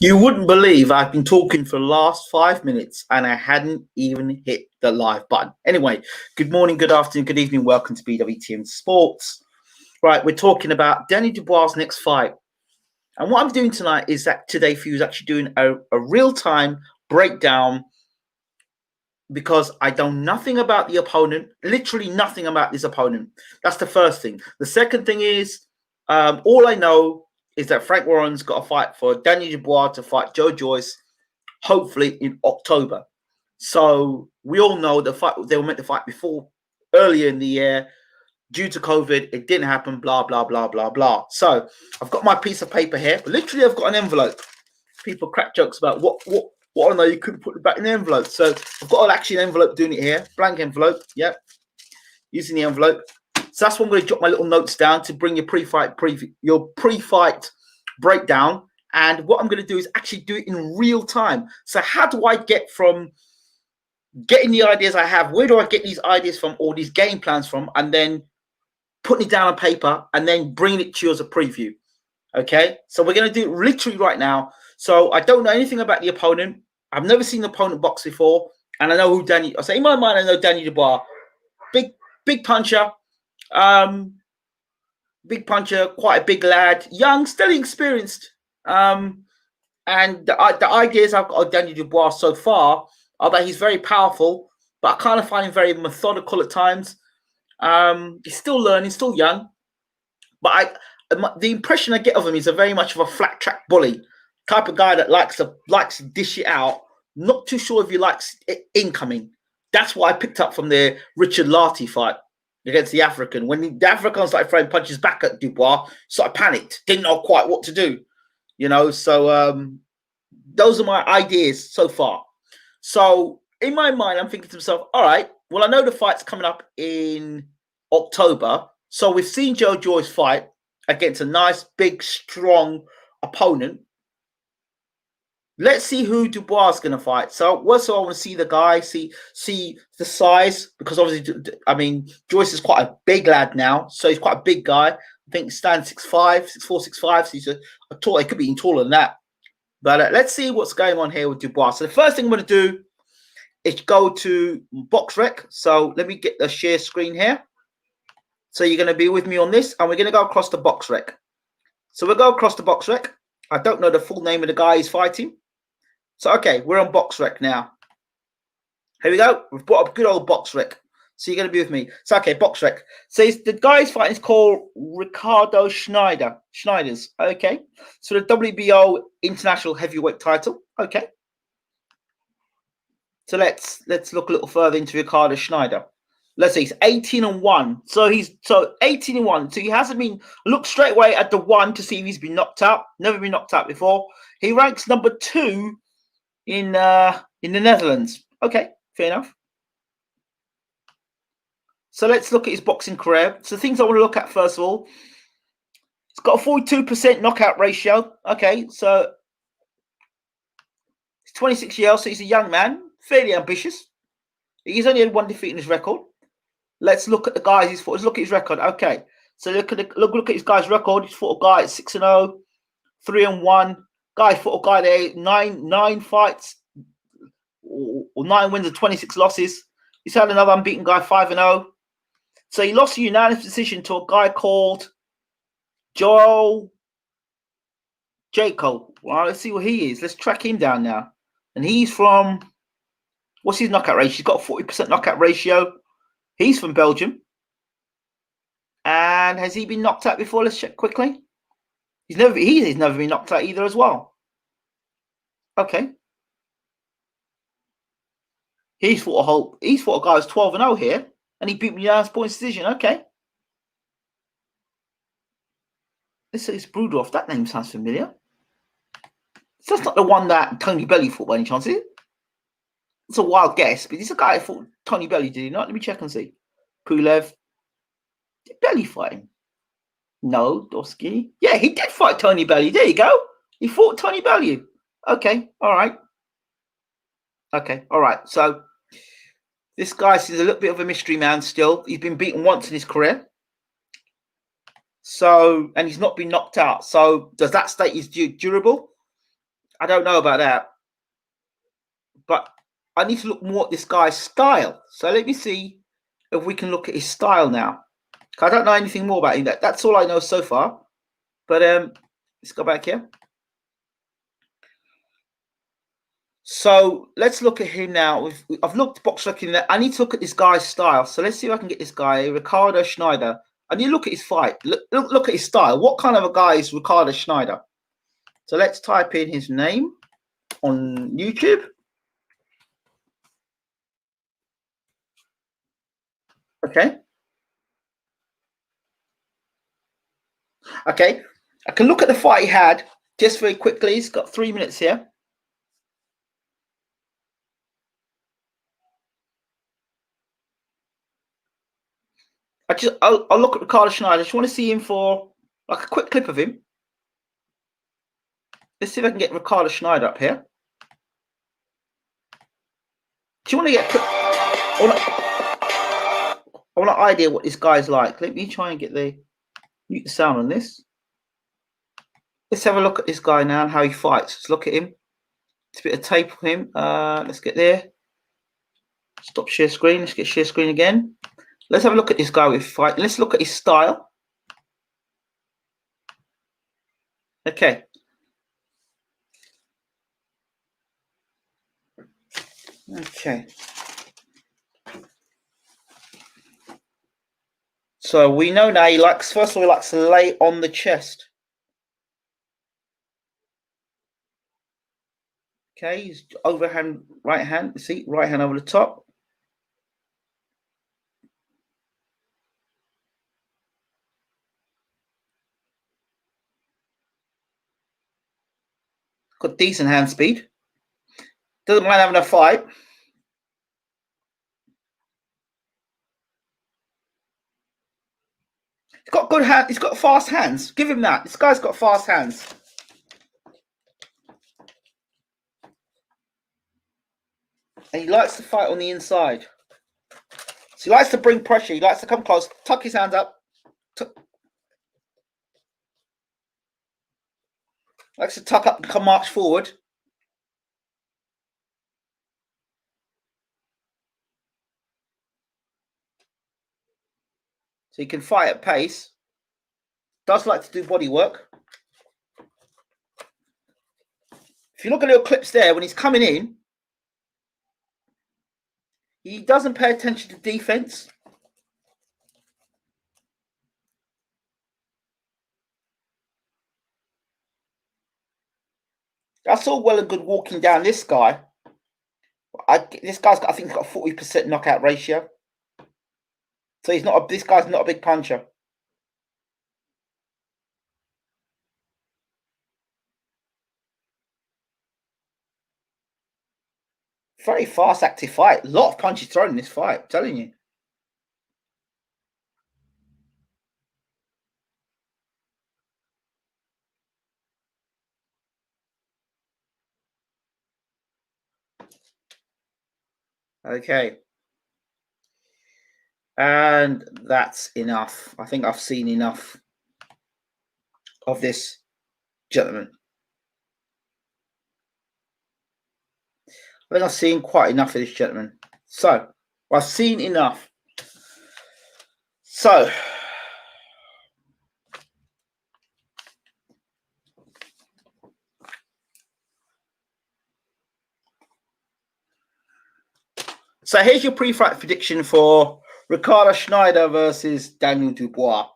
You wouldn't believe I've been talking for the last 5 minutes and I hadn't even hit the live button. Anyway, good morning, good afternoon, good evening. Welcome to BWTM Sports. Right, we're talking about Danny Dubois' next fight. And what I'm doing tonight is that today for you is actually doing a real-time breakdown because I know nothing about the opponent, literally nothing about this opponent. That's the first thing. The second thing is all I know is that Frank Warren's got a fight for Danny Dubois to fight Joyce, hopefully in October. So we all know the fight they were meant to fight before, earlier in the year. Due to COVID, it didn't happen, blah, blah, blah, blah, blah. So I've got my piece of paper here. Literally, I've got an envelope. People crack jokes about what I know you couldn't put it back in the envelope. So I've got actually an envelope doing it here. Blank envelope. Yep. Using the envelope. So that's what I'm going to jot my little notes down to bring your pre-fight breakdown. And what I'm going to do is actually do it in real time. So how do I get from getting the ideas I have? Where do I get these ideas from, or these game plans from, and then putting it down on paper and then bringing it to you as a preview? Okay, so we're going to do it literally right now. So I don't know anything about the opponent. I've never seen the opponent box before, and I know who Danny. I say in my mind, I know Danny Dubois, big puncher, quite a big lad, young, still experienced. And the ideas I've got of Danny Dubois so far are that he's very powerful, but I kind of find him very methodical at times. He's still learning, still young, but the impression I get of him is a very much of a flat track bully type of guy that likes to dish it out. Not too sure if he likes it incoming. That's what I picked up from the Richard Lartey fight against the African. When the African started throwing punches back at Dubois, sort of panicked, didn't know quite what to do. So those are my ideas so far. So in my mind, I'm thinking to myself, all right, well, I know the fight's coming up in October. So we've seen Joyce fight against a nice, big, strong opponent. Let's see who Dubois is going to fight. So also I want to see the guy, see the size, because obviously, I mean, Joyce is quite a big lad now. So he's quite a big guy. I think he stands 6'5", 6'4", 6'5". So he's a tall, he could be even taller than that. But let's see what's going on here with Dubois. So the first thing I'm going to do is go to BoxRec. So let me get the share screen here. So you're going to be with me on this, and we're going to go across the BoxRec. So we'll go across the BoxRec. I don't know the full name of the guy he's fighting. So, okay, we're on BoxRec now. Here we go. We've brought up good old BoxRec. So you're going to be with me. So, okay, BoxRec. So the guy's fighting is called Ricardo Snijders. Okay. So the WBO International Heavyweight title. Okay. So let's look a little further into Ricardo Snijders. Let's see, he's 18-1. So he's 18-1. So he hasn't been look straight away at the one to see if he's been knocked out. Never been knocked out before. He ranks number 2 in the Netherlands. Okay, fair enough. So let's look at his boxing career. So things I want to look at first of all. He's got a 42% knockout ratio. Okay, so he's 26 years old, so he's a young man, fairly ambitious. He's only had one defeat in his record. Let's look at the guys he's fought. Let's look at his record. Okay, so look at his guy's record. He's fought a guy at 6-0, 3-1. Guy fought a guy there, nine fights, or 9 wins and 26 losses. He's had another unbeaten guy, 5-0. So he lost a unanimous decision to a guy called Joel Jacob. Well, let's see what he is. Let's track him down now. And he's from, what's his knockout ratio? He's got a 40% knockout ratio. He's from Belgium. And has he been knocked out before? Let's check quickly. He's never been knocked out either as well. Okay. He's fought a guy who's 12-0 here, and he beat me unanimous points decision. Okay. This is Brudorf. That name sounds familiar. So that's not the one that Tony Belly fought by any chance, is it? It's a wild guess, but this is a guy who fought Tony Belly, did he not? Let me check and see. Pulev. Did Belly fight him? No, Dosky. Yeah, he did fight Tony Belly. There you go. He fought Tony Belly. Okay, all right. Okay, all right. So this guy is a little bit of a mystery man still. He's been beaten once in his career. So, and he's not been knocked out. So does that state he's durable? I don't know about that. But I need to look more at this guy's style. So let me see if we can look at his style now. I don't know anything more about him. That's all I know so far. But let's go back here. So let's look at him now. I've looked box looking there. I need to look at this guy's style. So let's see if I can get this guy, Ricardo Snijders. I need to look at his fight. Look at his style. What kind of a guy is Ricardo Snijders? So let's type in his name on YouTube. Okay. Okay. I can look at the fight he had just very quickly. He's got 3 minutes here. I'll look at Ricardo Snijders. I just want to see him for like a quick clip of him. Let's see if I can get Ricardo Snijders up here. Do you want to get? I want an idea what this guy's like. Let me try and get the mute the sound on this. Let's have a look at this guy now and how he fights. Let's look at him. It's a bit of tape of him. Let's get there. Stop share screen. Let's get share screen again. Let's have a look at this guy with fight. Let's look at his style. Okay. Okay. So we know now he likes, first of all, he likes to lay on the chest. Okay, he's overhand, right hand, see, right hand over the top. Got decent hand speed. Doesn't mind having a fight. He's got good hand. He's got fast hands. Give him that. This guy's got fast hands. And he likes to fight on the inside. So he likes to bring pressure. He likes to come close, tuck his hands up. Likes to tuck up and come march forward. So he can fight at pace. Does like to do body work. If you look at little clips there, when he's coming in, he doesn't pay attention to defense. That's all well and good walking down this guy. This guy's got, I think he's got a 40% knockout ratio. So he's not this guy's not a big puncher. Very fast, active fight. A lot of punches thrown in this fight, I'm telling you. Okay. And that's enough. I think I've seen enough of this gentleman. I think I've seen quite enough of this gentleman. So, I've seen enough. So, here's your pre-fight prediction for Ricardo Snijders versus Daniel Dubois.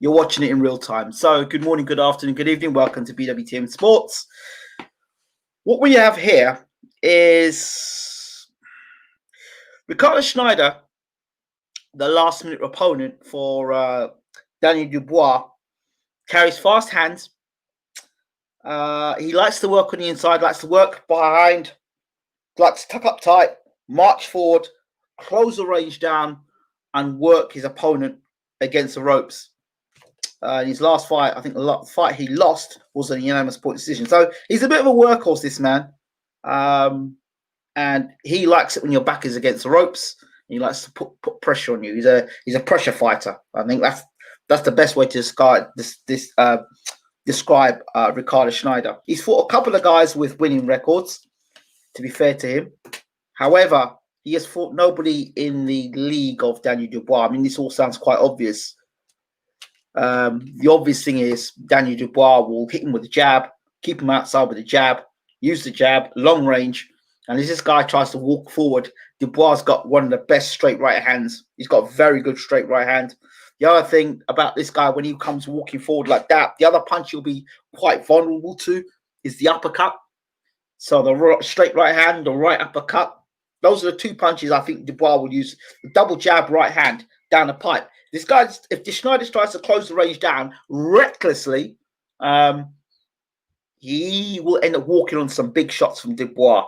You're watching it in real time. So, good morning, good afternoon, good evening. Welcome to BWTM Sports. What we have here is Ricardo Snijders, the last-minute opponent for Daniel Dubois, carries fast hands. He likes to work on the inside, likes to work behind, likes to tuck up tight, march forward, close the range down, and work his opponent against the ropes. In his last fight, I think the fight he lost was a unanimous point decision. So he's a bit of a workhorse, this man. And he likes it when your back is against the ropes. He likes to put pressure on you. He's a pressure fighter. I think that's the best way to describe this describe Ricardo Snijders. He's fought a couple of guys with winning records, to be fair to him. However, he has fought nobody in the league of Daniel Dubois. I mean, this all sounds quite obvious. The obvious thing is Daniel Dubois will hit him with a jab, keep him outside with a jab, use the jab, long range. And as this guy tries to walk forward, Dubois has got one of the best straight right hands. He's got a very good straight right hand. The other thing about this guy, when he comes walking forward like that, the other punch he'll be quite vulnerable to is the uppercut. So the straight right hand, the right uppercut. Those are the two punches I think Dubois will use. The double jab right hand down the pipe. This guy, if Snijders tries to close the range down recklessly, he will end up walking on some big shots from Dubois.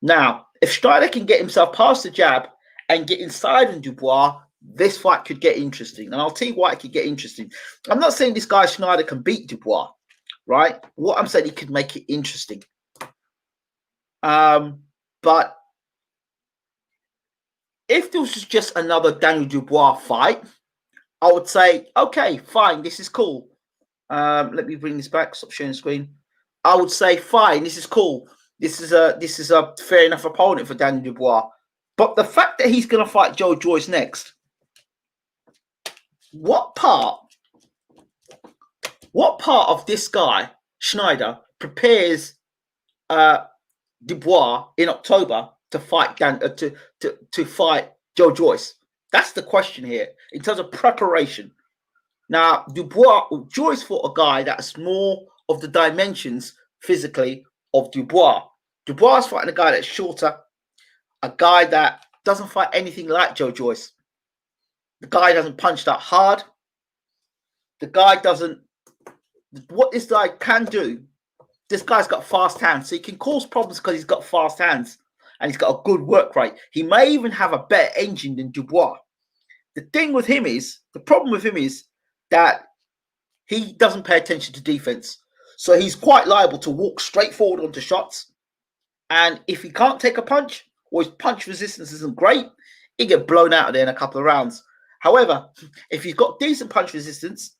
Now, if Snijders can get himself past the jab and get inside on Dubois, this fight could get interesting. And I'll tell you why it could get interesting. I'm not saying this guy Snijders can beat Dubois, right? What I'm saying, he could make it interesting. But if this was just another Daniel Dubois fight, I would say, okay, fine, this is cool. Let me bring this back, stop sharing the screen. I would say, fine, this is cool. This is a fair enough opponent for Daniel Dubois. But the fact that he's going to fight Joyce next, what part of this guy, Snijders, prepares Dubois in October to fight to fight Joyce? That's the question here in terms of preparation. Now, Joyce fought a guy that's more of the dimensions physically of Dubois. Dubois is fighting a guy that's shorter, a guy that doesn't fight anything like Joyce. The guy doesn't punch that hard. The guy doesn't. What this guy can do, this guy's got fast hands, so he can cause problems because he's got fast hands and he's got a good work rate. He may even have a better engine than Dubois. The problem with him is that he doesn't pay attention to defense. So he's quite liable to walk straight forward onto shots. And if he can't take a punch, or his punch resistance isn't great, he'll get blown out of there in a couple of rounds. However, if he's got decent punch resistance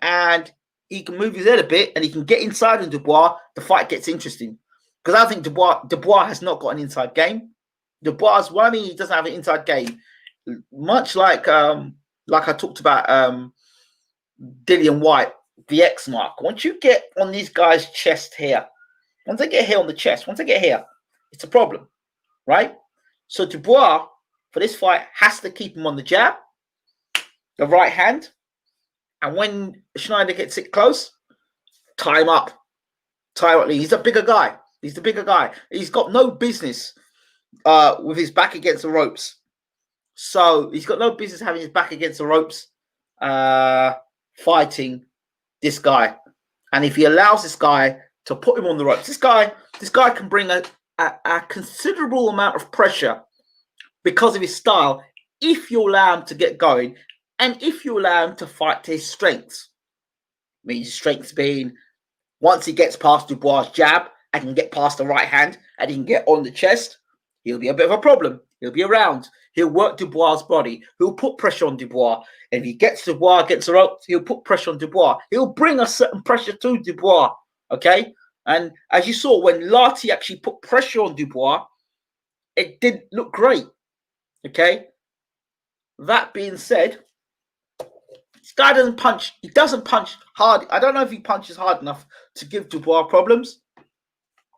and he can move his head a bit and he can get inside on Dubois, the fight gets interesting. Because I think Dubois has not got an inside game. He doesn't have an inside game. Much like I talked about Dillian White, the X mark. Once you get on these guys' chest here, once they get here on the chest, once they get here, it's a problem, right? So Dubois, for this fight, has to keep him on the jab, the right hand, and when Snijders gets it close, tie him up. He's a bigger guy. He's the bigger guy. He's got no business with his back against the ropes. So he's got no business having his back against the ropes fighting this guy. And if he allows this guy to put him on the ropes, this guy can bring a considerable amount of pressure because of his style if you allow him to get going and if you allow him to fight to his strengths. I mean, his strengths being once he gets past Dubois' jab and can get past the right hand and he can get on the chest, he'll be a bit of a problem. He'll be around. He'll work Dubois' body. He'll put pressure on Dubois. And if he gets Dubois against the ropes, he'll put pressure on Dubois. He'll bring a certain pressure to Dubois. Okay? And as you saw, when Larty actually put pressure on Dubois, it didn't look great. Okay? That being said, this guy doesn't punch. He doesn't punch hard. I don't know if he punches hard enough to give Dubois problems.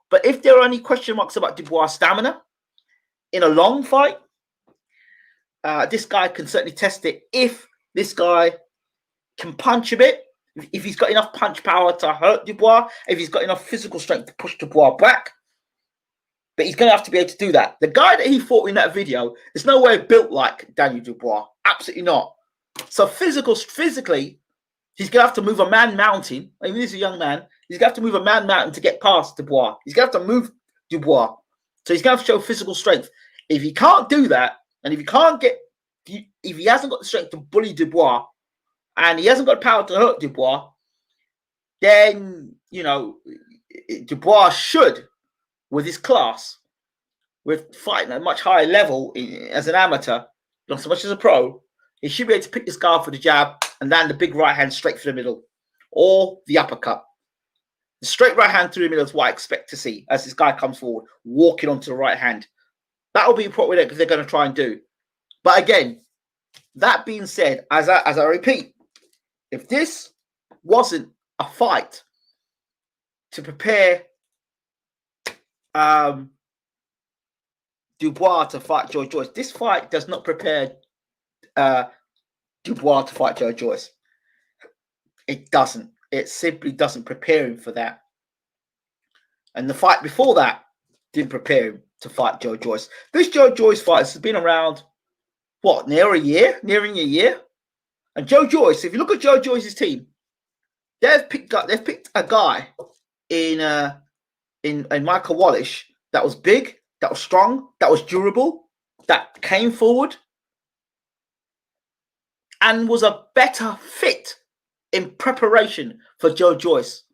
But if there are any question marks about Dubois' stamina in a long fight, this guy can certainly test it if this guy can punch a bit, if he's got enough punch power to hurt Dubois, if he's got enough physical strength to push Dubois back. But he's going to have to be able to do that. The guy that he fought in that video is nowhere built like Daniel Dubois. Absolutely not. So physically, he's going to have to move a man mountain. I mean, he's a young man. He's going to have to move a man mountain to get past Dubois. He's going to have to move Dubois. So he's going to have to show physical strength. If he can't do that, and if he hasn't got the strength to bully Dubois, and he hasn't got the power to hurt Dubois, then, Dubois should, with his class, with fighting at a much higher level as an amateur, not so much as a pro, he should be able to pick this guy up for the jab and land the big right hand straight through the middle. or the uppercut. The straight right hand through the middle is what I expect to see as this guy comes forward, walking onto the right hand. That'll be what they're going to try and do. But again, that being said, as I repeat, if this wasn't a fight to prepare Dubois to fight Joyce, this fight does not prepare Dubois to fight Joyce. It doesn't. It simply doesn't prepare him for that. And the fight before that didn't prepare him to fight Joyce. This Joyce fight has been around, what, nearing a year? And Joyce, if you look at Joyce's team, they've picked a guy in Michael Wallish that was big, that was strong, that was durable, that came forward, and was a better fit in preparation for Joyce.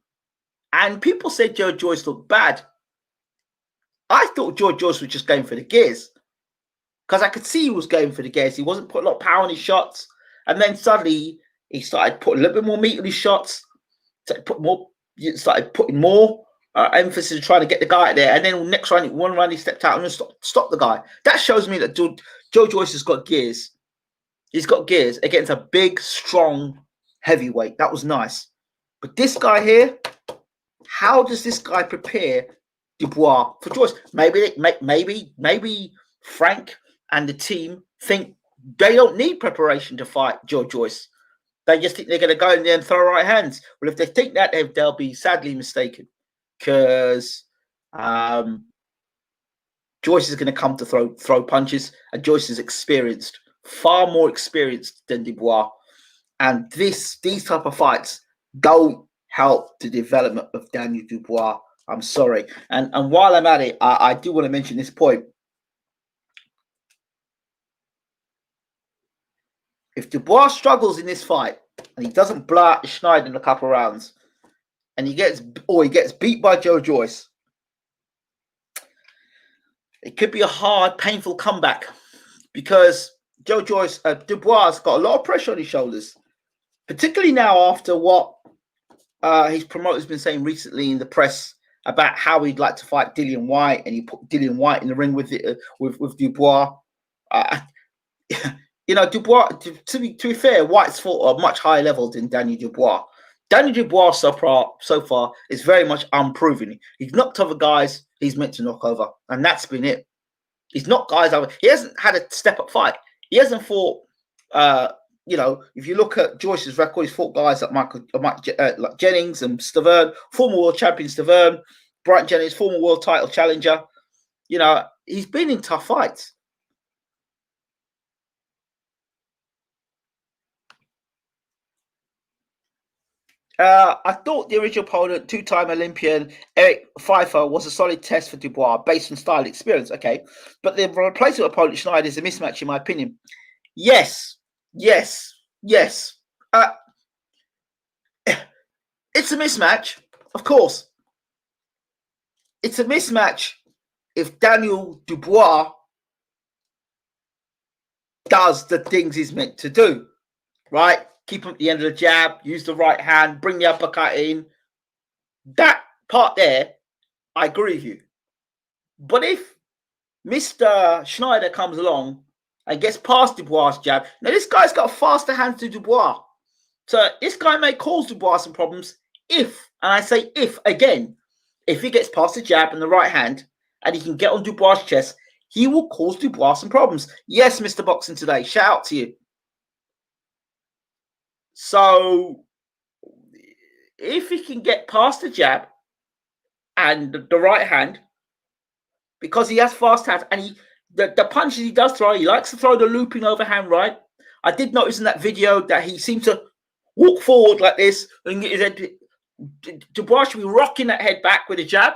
And people said Joyce looked bad. I thought Joyce was just going for the gears, because I could see he was going for the gears. He wasn't putting a lot of power on his shots. And then suddenly he started putting a little bit more meat on his shots, started putting more emphasis on trying to get the guy out there. And then next round, one round, he stepped out and stopped the guy. That shows me that Joyce has got gears. He's got gears against a big, strong heavyweight. That was nice. But this guy here, how does this guy prepare Dubois for Joyce? Maybe Frank and the team think they don't need preparation to fight Joyce. They just think they're going to go in there and throw right hands. Well, if they think that, they'll be sadly mistaken, because Joyce is going to come to throw punches, and Joyce is experienced, far more experienced than Dubois. And these type of fights don't help the development of Daniel Dubois. I'm sorry. And while I'm at it, I do want to mention this point. If Dubois struggles in this fight and he doesn't blow out Snijders in a couple of rounds, and he gets beat by Joyce, it could be a hard, painful comeback, because Dubois has got a lot of pressure on his shoulders, particularly now after what his promoter's been saying recently in the press about how he'd like to fight Dillian Whyte, and he put Dillian Whyte in the ring with Dubois. Dubois, to be fair, White's fought at a much higher level than Daniel Dubois. Daniel Dubois so far is very much unproven. He's knocked over guys he's meant to knock over, and that's been it. He's knocked guys over. He hasn't had a step-up fight. He hasn't fought, if you look at Joyce's record, he's fought guys like Jennings and Stavern, former world champion Stavern, Brian Jennings, former world title challenger. He's been in tough fights. I thought the original opponent, two-time Olympian Eric Pfeiffer, was a solid test for Dubois based on style experience. Okay, but the replacement opponent Snijders is a mismatch, in my opinion. Yes. It's a mismatch, of course. It's a mismatch if Daniel Dubois does the things he's meant to do, right? Keep him at the end of the jab, use the right hand, bring the uppercut in. That part there, I agree with you. But if Mr. Snijders comes along and gets past Dubois' jab, now this guy's got a faster hand to Dubois. So this guy may cause Dubois some problems if, and I say if again, if he gets past the jab and the right hand and he can get on Dubois' chest, he will cause Dubois some problems. Yes, Mr. Boxing Today, shout out to you. So if he can get past the jab and the right hand, because he has fast hands, and the punches he does throw, he likes to throw the looping overhand right. I did notice in that video that he seemed to walk forward like this and get his head. Dubois should be rocking that head back with a jab.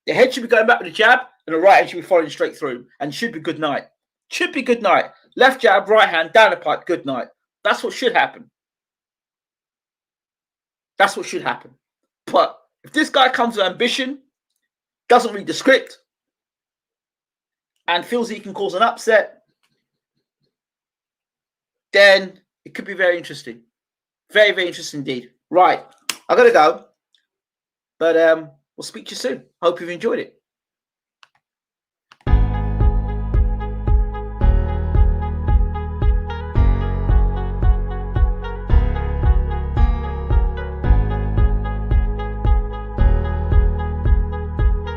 The head should be going back with a jab, and the right hand should be following straight through, and should be good night. Should be good night. Left jab, right hand, down the pipe, good night. That's what should happen. That's what should happen. But if this guy comes with ambition, doesn't read the script, and feels he can cause an upset, then it could be very interesting. Very, very interesting indeed. Right. I gotta go, but we'll speak to you soon. Hope you've enjoyed it.